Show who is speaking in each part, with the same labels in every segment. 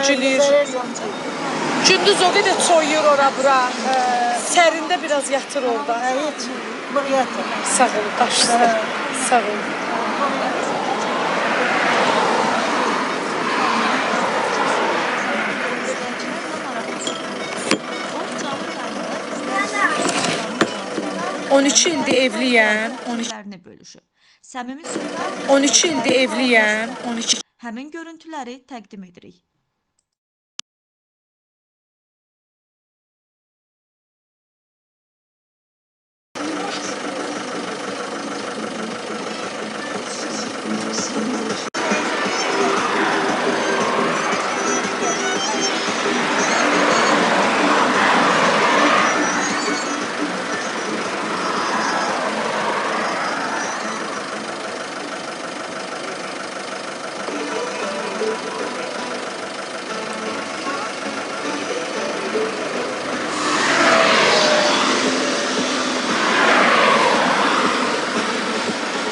Speaker 1: Gürcülür. Gündüz o qədər soyuyur ora bura. Sərində biraz yatır orada.
Speaker 2: Hiç buraya yatır.
Speaker 1: Sağ ol, başla. Sağ ol. On 13 ildir evliyəm. 13 ildir evliyəm. 12.
Speaker 3: Həmin görüntüləri təqdim edirik.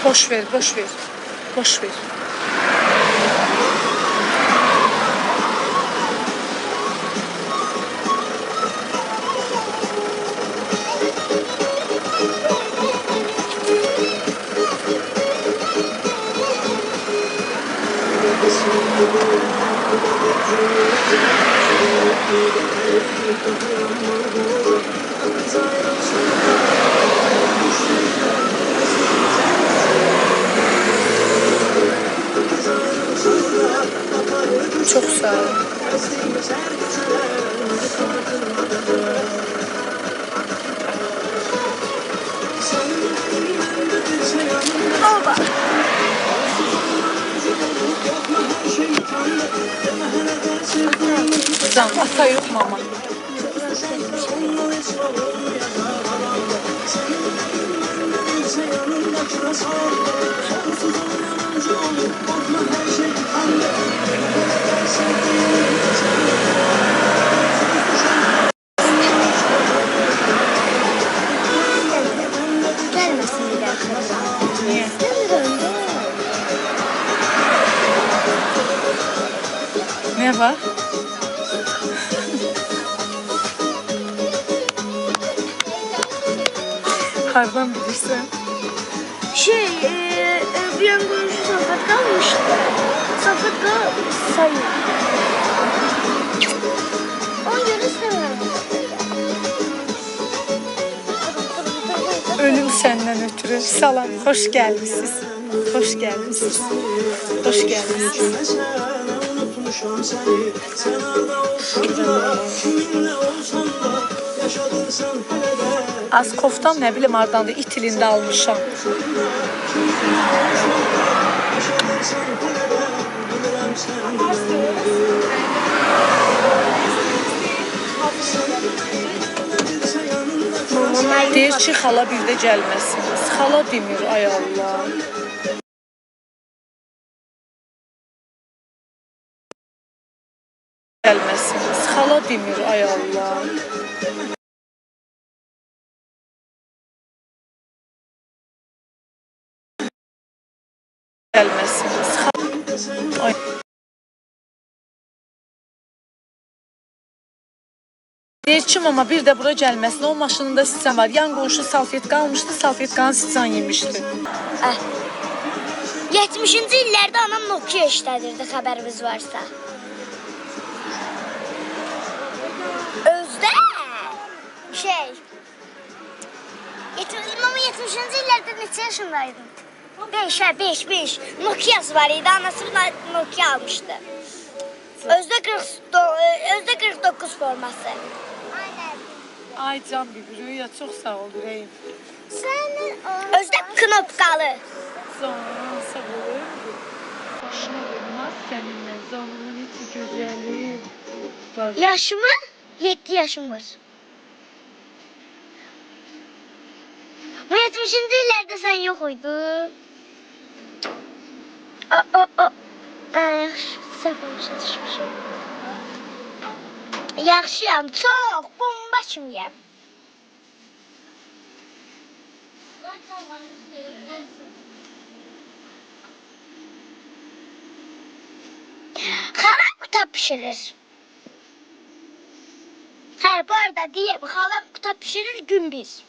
Speaker 1: Boş ver, boş ver. Boş ver. Çok sağ ol.
Speaker 2: Baba.
Speaker 1: Can, ata yok mama.
Speaker 2: Gelmesin bir daha.
Speaker 1: Niye? Ne var? Hardan bilirsen.
Speaker 2: Bir an konuşu Safet kalmıştı. Safet sayı. Onu görürsen.
Speaker 1: Ölüm senden ötürü. Salam, hoş gelmişsiniz. Hoş gelmişsiniz. Hoş gelmişsiniz. Az koftam ne bileyim ardanda it ilində almışam. Deyir ki, xala bir də gəlməsiniz. Xala demir, ay Allah. Gəlməsiniz. Xala demir, ay Allah. Gəlməsiniz. Ay. Deyir ki, mama bir də bura gəlməsin. O maşınında siçan var. Yan qonşu salfetka almışdı, salfetkanı siçan yemişdi.
Speaker 2: 70-ci illərdə anam Nokia işlədirdi, xəbərimiz varsa. Özdə mama 70-ci illərdə neçə yaşındaydın? 5. Nokia'sı var idi, anası Nokia almışdı. Özdə 49 forması.
Speaker 1: Ay can bir ya çox sağ ol ürəyim.
Speaker 2: Özdə knopkalı.
Speaker 1: Sağ ol. Başına vurmaz seninle zamanın içi güzeli.
Speaker 2: Yaşımı 7 yaşım var. Bu 70-ci illərdə sən yox idin. Səhv olmuşa düşmüşüm. Yaxşıyam, çox bomba kimiyəm. Xalam kitab pişirir. da diyeyim. Hala kuta pişirir gün biz.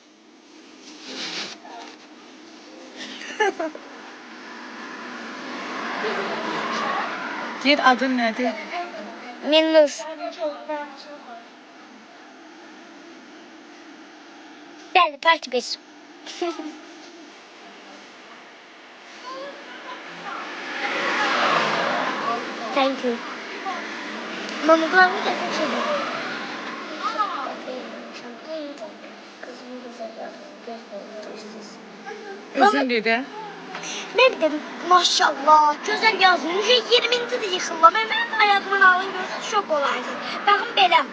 Speaker 1: Deyir adın nədir?
Speaker 2: Minur. Bəli, parti biz. Thank you. Mamuklarımı da kaçırdım.
Speaker 1: Özün dedi.
Speaker 2: Ne bileyim maşallah güzel yazmış. 20'nci de yıkılma. Benim ayağımın alın görsə şok olarsın. Bakın belə.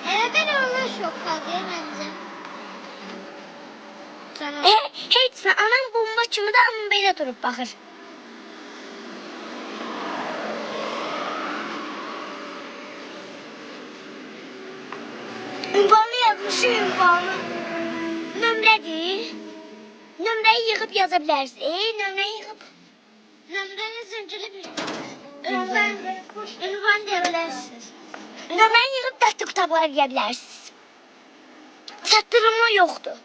Speaker 2: Neden öyle şok kalıyor bence? Heç nə, anam bomba kimi də amma belə durub baxır. Ünvanı yazmışı ünvanı. Nömrədir. Nömrəyi yığıb yaza bilərsiniz. Nömrəyi yığıb. Nömrəni zincirli bir. Ünvan deyə bilərsiniz. Nömrəni yığıb dəstə qutabılar deyə bilərsiniz. Çatdırımı yoxdur.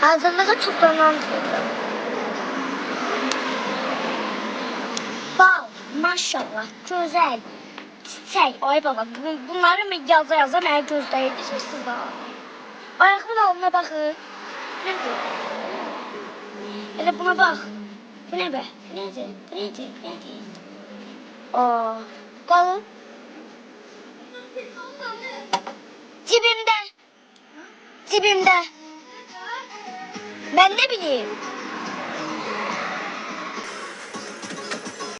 Speaker 2: Hazırlığa çoxlanan bal, maşallah, gözəl, çiçək. Ay baba, bunları yaza mənə gözləyirsiniz ha. Ayağımın altına baxın. Nədir? Elə buna bax. Bu nə bə? Nədir? Bu nədir? Bu nədir? Aa, qalın. Cibimdə. Cibimdə. Ben ne bileyim.